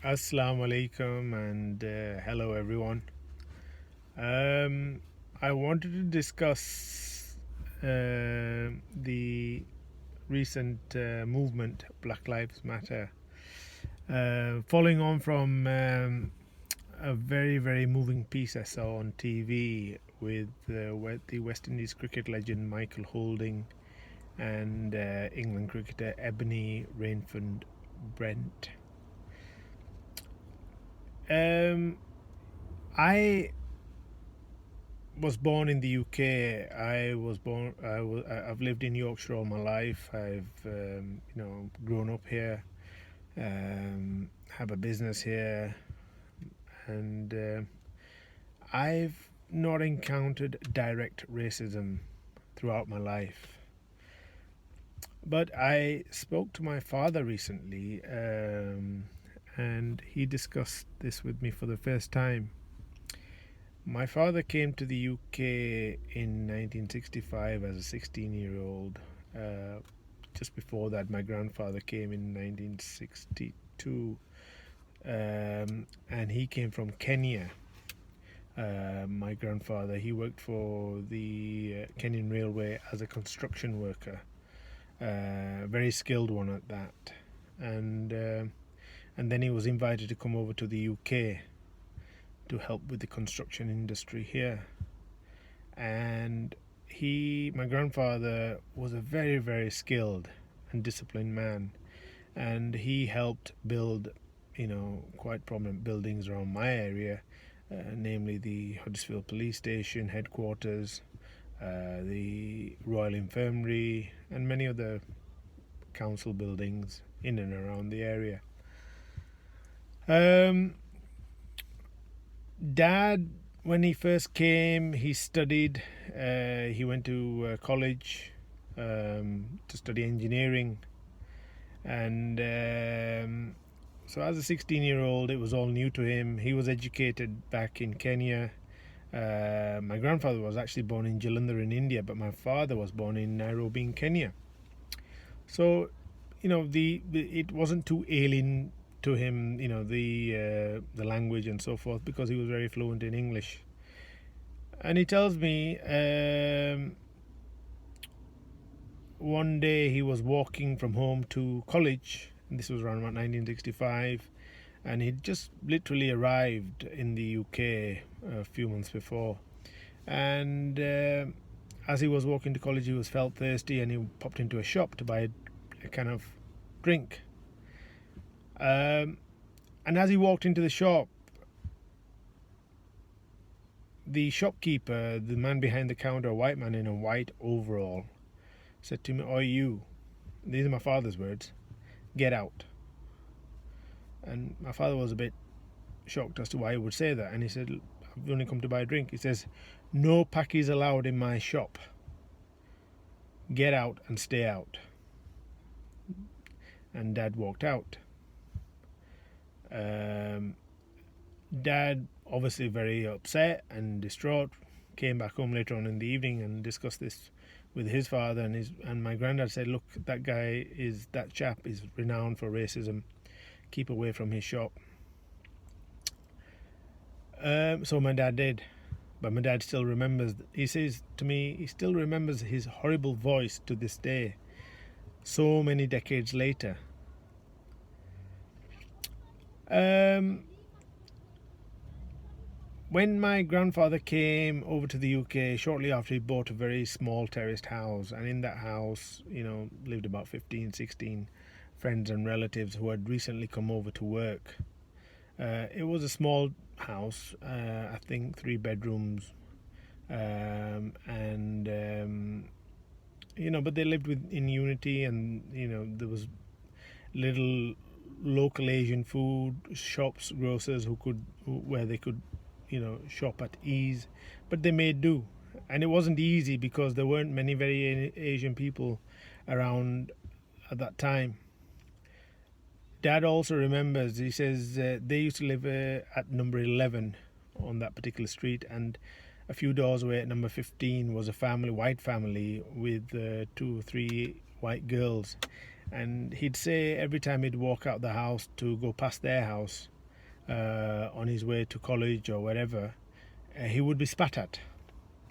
Assalamu alaikum and hello everyone. I wanted to discuss the recent movement, Black Lives Matter, following on from a very moving piece I saw on TV with the West Indies cricket legend Michael Holding and England cricketer Ebony Rainford Brent. I was born in the UK. I've lived in Yorkshire all my life. I've grown up here. Have a business here, and I've not encountered direct racism throughout my life. But I spoke to my father recently, and he discussed this with me for the first time. My father came to the UK in 1965 as a 16-year-old. Just before that, my grandfather came in 1962, and he came from Kenya. My grandfather, he worked for the Kenyan Railway as a construction worker, very skilled one at that, and then he was invited to come over to the UK to help with the construction industry here. And my grandfather was a very skilled and disciplined man, and he helped build quite prominent buildings around my area, namely the Huddersfield Police Station headquarters, the Royal Infirmary, and many other council buildings in and around the area. Dad, when he first came, he studied. He went to college to study engineering, and so as a 16-year-old, it was all new to him. He was educated back in Kenya. My grandfather was actually born in Jalandhar in India, but my father was born in Nairobi in Kenya. So, it wasn't too alien to him, the language and so forth, because he was very fluent in English. And he tells me one day he was walking from home to college, and this was around about 1965, and he'd just literally arrived in the UK a few months before. And as he was walking to college, he felt thirsty, and he popped into a shop to buy a kind of drink. And as he walked into the shop, the shopkeeper, the man behind the counter, a white man in a white overall, said to me, "Oi, you," these are my father's words, "get out." And my father was a bit shocked as to why he would say that, and he said, "I've only come to buy a drink." He says, "No pakis allowed in my shop. Get out and stay out." And Dad walked out. Dad, obviously very upset and distraught, came back home later on in the evening and discussed this with his father, and my granddad said, "Look, that chap is renowned for racism. Keep away from his shop." So my dad did, but my dad still remembers. He says to me, he still remembers his horrible voice to this day, so many decades later. When my grandfather came over to the UK, shortly after, he bought a very small terraced house, and in that house, lived about 15, 16 friends and relatives who had recently come over to work. It was a small house, I think 3 bedrooms, but they lived in unity, and there was little local Asian food shops, grocers where they could shop at ease, but they made do. And it wasn't easy because there weren't many very Asian people around at that time. Dad also remembers, he says, they used to live at number 11 on that particular street, and a few doors away at number 15 was a white family with 2 or 3 white girls. And he'd say every time he'd walk out the house to go past their house, on his way to college or wherever, he would be spat at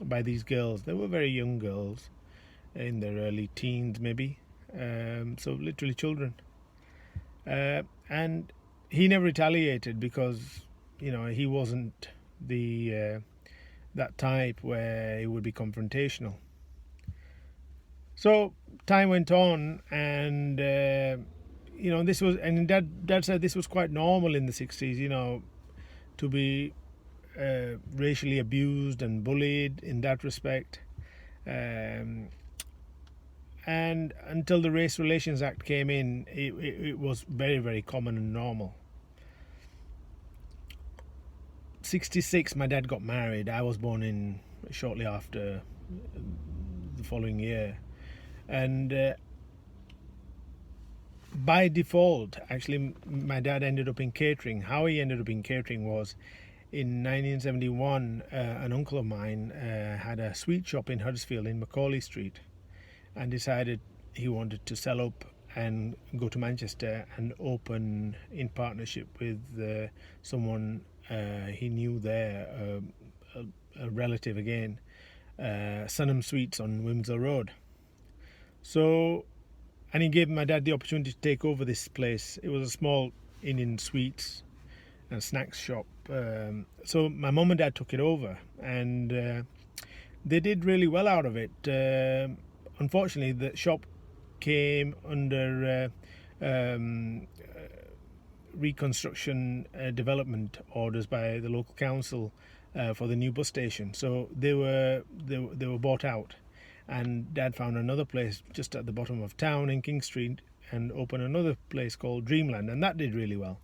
by these girls. They were very young girls, in their early teens maybe, so literally children. And he never retaliated because, he wasn't the that type where he would be confrontational. So time went on, and this was, and Dad said this was quite normal in the 60s, to be racially abused and bullied in that respect. And until the Race Relations Act came in, it was very, very common and normal. 66, my dad got married. I was born in shortly after the following year. And by default, actually, my dad ended up in catering. How he ended up in catering was, in 1971, an uncle of mine had a sweet shop in Huddersfield in Macaulay Street, and decided he wanted to sell up and go to Manchester and open, in partnership with someone he knew there, a relative again, Sunham Sweets on Wimsell Road. So, and he gave my dad the opportunity to take over this place. It was a small Indian sweets and snacks shop. So my mum and dad took it over, and they did really well out of it. Unfortunately, the shop came under reconstruction development orders by the local council for the new bus station. So they were bought out, and Dad found another place just at the bottom of town in King Street and opened another place called Dreamland, and that did really well.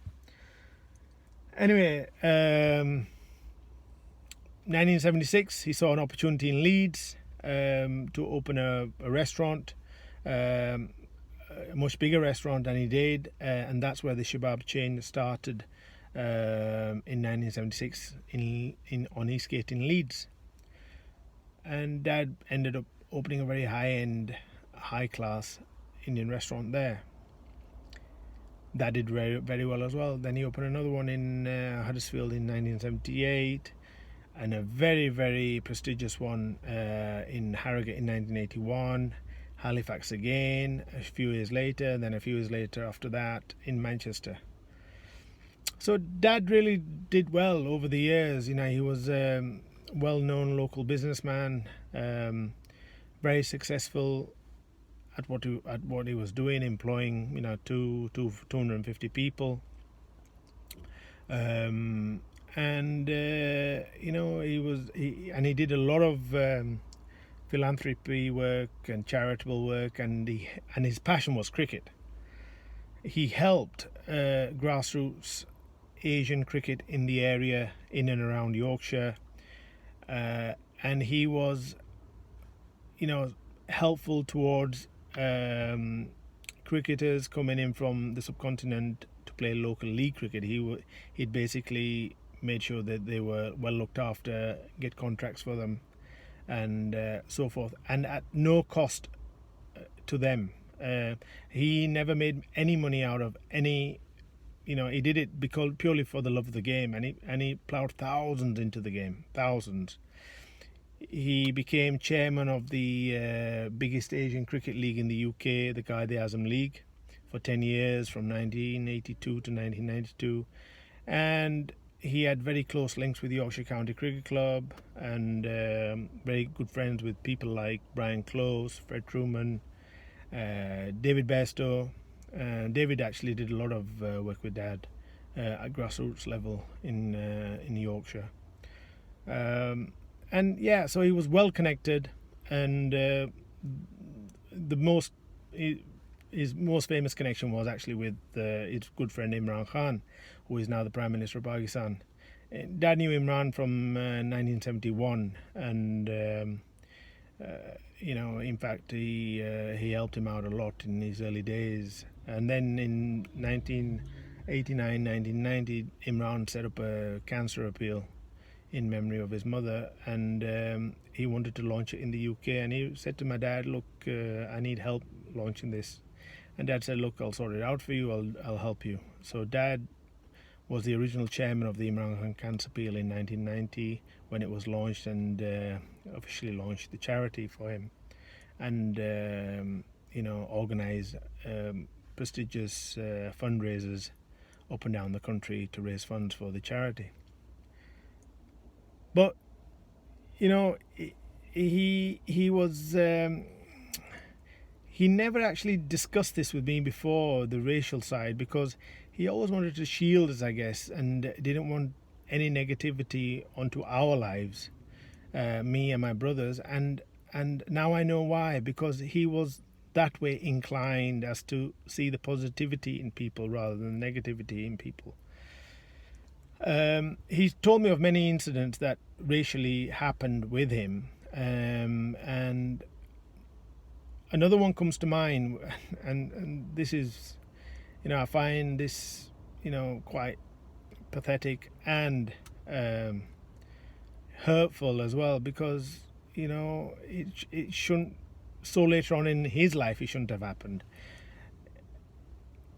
Anyway, 1976, he saw an opportunity in Leeds to open a restaurant, a much bigger restaurant, and he did, and that's where the Shabab chain started in 1976 on Eastgate in Leeds. And Dad ended up opening a very high-end, high-class Indian restaurant there. That did very, very well as well. Then he opened another one in Huddersfield in 1978, and a very, very prestigious one in Harrogate in 1981, Halifax again a few years later, then a few years later after that in Manchester. So Dad really did well over the years. He was a well-known local businessman, very successful at what he was doing, employing 250 people, and he did a lot of philanthropy work and charitable work, and his passion was cricket. He helped grassroots Asian cricket in the area in and around Yorkshire, and he was helpful towards cricketers coming in from the subcontinent to play local league cricket. He'd basically made sure that they were well looked after, get contracts for them, and so forth, and at no cost to them. He never made any money out of any. He did it because purely for the love of the game, and he ploughed thousands into the game, thousands. He became chairman of the biggest Asian cricket league in the UK, the Quaid-e-Azam League, for 10 years, from 1982 to 1992. And he had very close links with the Yorkshire County Cricket Club, and very good friends with people like Brian Close, Fred Truman, David Bairstow. David actually did a lot of work with Dad at grassroots level in Yorkshire. And yeah, so he was well connected, and his most famous connection was actually with his good friend Imran Khan, who is now the Prime Minister of Pakistan. Dad knew Imran from 1971, and in fact, he helped him out a lot in his early days. And then in 1989, 1990, Imran set up a cancer appeal in memory of his mother, and he wanted to launch it in the UK, and he said to my dad, look, I need help launching this. And Dad said, look, I'll sort it out for you, I'll help you. So Dad was the original chairman of the Imran Khan Cancer Appeal in 1990 when it was launched, and officially launched the charity for him, and organised prestigious fundraisers up and down the country to raise funds for the charity. But he was he never actually discussed this with me before, the racial side, because he always wanted to shield us, I guess, and didn't want any negativity onto our lives, me and my brothers, and now I know why, because he was that way inclined as to see the positivity in people rather than negativity in people. He's told me of many incidents that racially happened with him, and another one comes to mind, and this is, I find this, quite pathetic and hurtful as well, because it shouldn't. So later on in his life, it shouldn't have happened.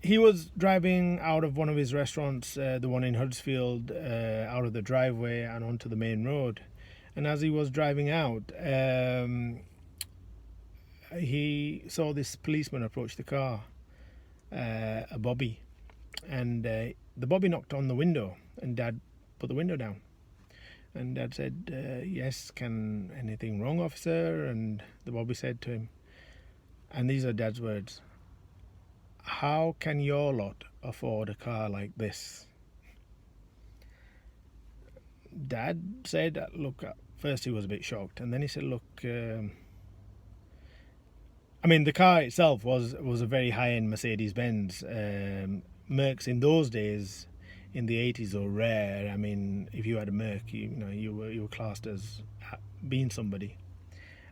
He was driving out of one of his restaurants, the one in Huddersfield, out of the driveway and onto the main road. And as he was driving out, he saw this policeman approach the car, a bobby. And the bobby knocked on the window, and Dad put the window down. And Dad said, yes, can anything wrong, officer? And the bobby said to him, and these are Dad's words, how can your lot afford a car like this? Dad said, look, at first he was a bit shocked, and then he said, look, the car itself was a very high-end Mercedes-Benz. Mercs in those days, in the 80s, were rare. If you had a Merc, you were classed as being somebody.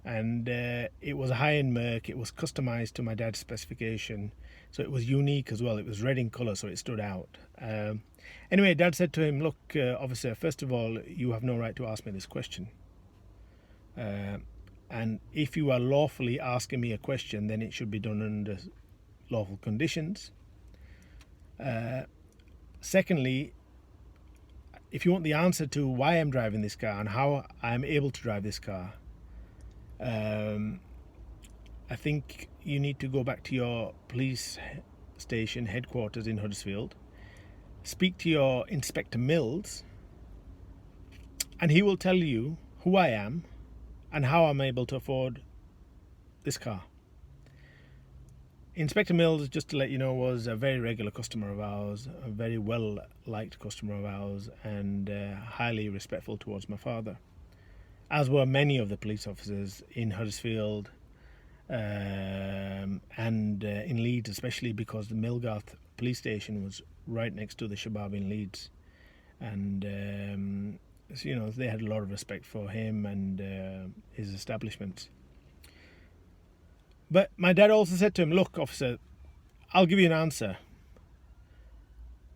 And it was a high-end Merc. It was customized to my dad's specification, so it was unique as well. It was red in colour, so it stood out. Anyway, Dad said to him, look, officer, first of all, you have no right to ask me this question. And if you are lawfully asking me a question, then it should be done under lawful conditions. Secondly, if you want the answer to why I'm driving this car and how I'm able to drive this car, I think you need to go back to your police station headquarters in Huddersfield, speak to your Inspector Mills, and he will tell you who I am and how I'm able to afford this car. Inspector Mills, just to let you know, was a very regular customer of ours, a very well-liked customer of ours, and highly respectful towards my father, as were many of the police officers in Huddersfield and in Leeds, especially because the Millgarth police station was right next to the Shabab in Leeds. And, they had a lot of respect for him and his establishments. But my dad also said to him, look, officer, I'll give you an answer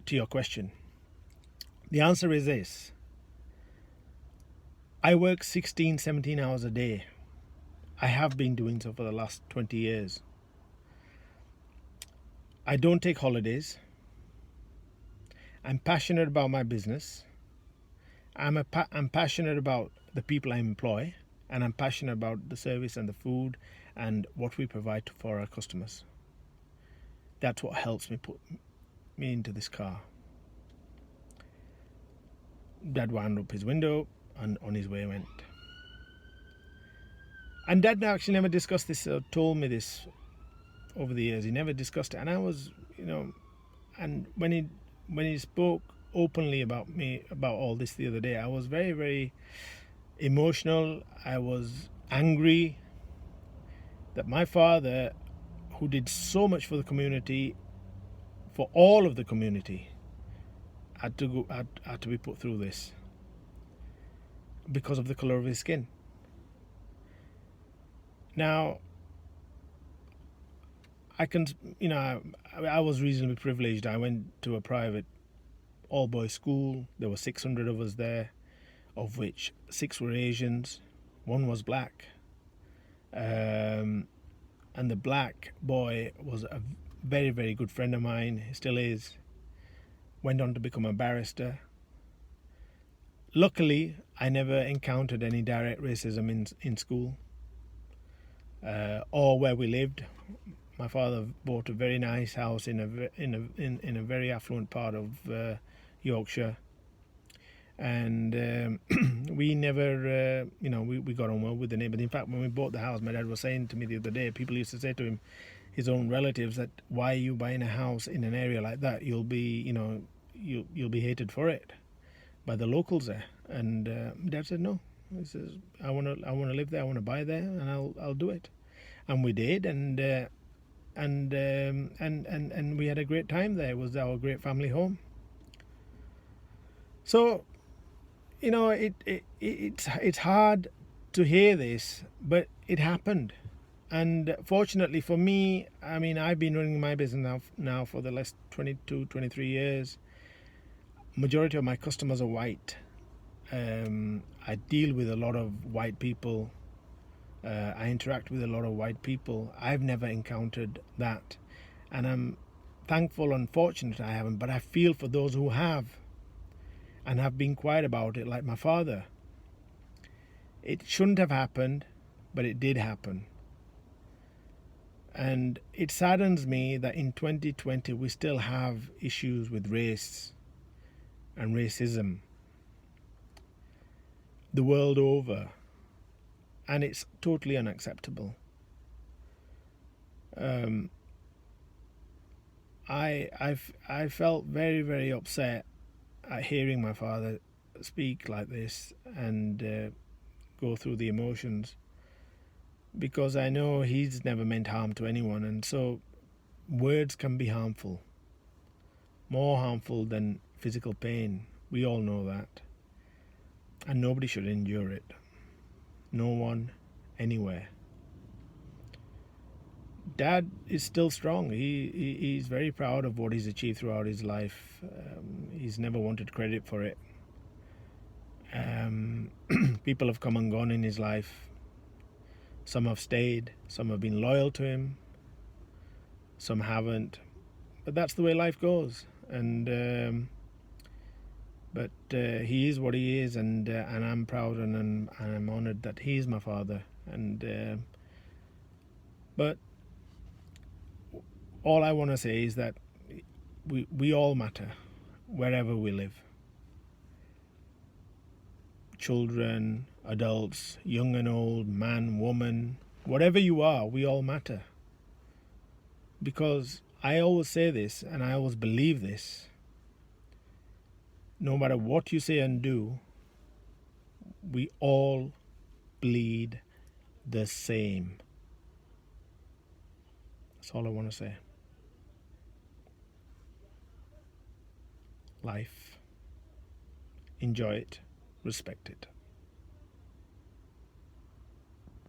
to your question. The answer is this. I work 16, 17 hours a day. I have been doing so for the last 20 years. I don't take holidays. I'm passionate about my business. I'm passionate about the people I employ, and I'm passionate about the service and the food and what we provide for our customers. That's what helps me put me into this car. Dad wound up his window and on his way went. And Dad actually never discussed this or told me this over the years. He never discussed it. And I was, and when he spoke openly about all this the other day, I was very, very emotional. I was angry that my father, who did so much for the community, for all of the community, had to be put through this because of the colour of his skin. Now, I was reasonably privileged. I went to a private all-boys school. There were 600 of us there, of which 6 were Asians, 1 was black. And the black boy was a very, very good friend of mine. He still is. went on to become a barrister. Luckily, I never encountered any direct racism in school or where we lived. My father bought a very nice house in a very affluent part of Yorkshire, and we never, we got on well with the neighbours. In fact, when we bought the house, my dad was saying to me the other day, people used to say to him, his own relatives, that why are you buying a house in an area like that? You'll be, you'll be hated for it by the locals there. And Dad said no. He says, I want to live there. I want to buy there, and I'll do it. And we did, and we had a great time there. It was our great family home. So, it's hard to hear this, but it happened. And fortunately for me, I mean, I've been running my business now for the last 22, 23 years. Majority of my customers are white. I deal with a lot of white people. I interact with a lot of white people. I've never encountered that. And I'm thankful and fortunate I haven't, but I feel for those who have and have been quiet about it, like my father. It shouldn't have happened, but it did happen. And it saddens me that in 2020 we still have issues with race and racism the world over, and it's totally unacceptable. I felt very, very upset at hearing my father speak like this and go through the emotions, because I know he's never meant harm to anyone, and so words can be harmful, more harmful than physical pain. We all know that, and nobody should endure it. No one, anywhere. Dad is still strong. He's very proud of what he's achieved throughout his life. He's never wanted credit for it. People have come and gone in his life. Some have stayed, some have been loyal to him, some haven't. But that's the way life goes. And but he is what he is, and I'm proud and I'm honoured that he's my father. And but all I want to say is that we all matter, wherever we live. Children, adults, young and old, man, woman, whatever you are, we all matter. Because I always say this, and I always believe this: no matter what you say and do, we all bleed the same. That's all I want to say. Life. Enjoy it. Respect it.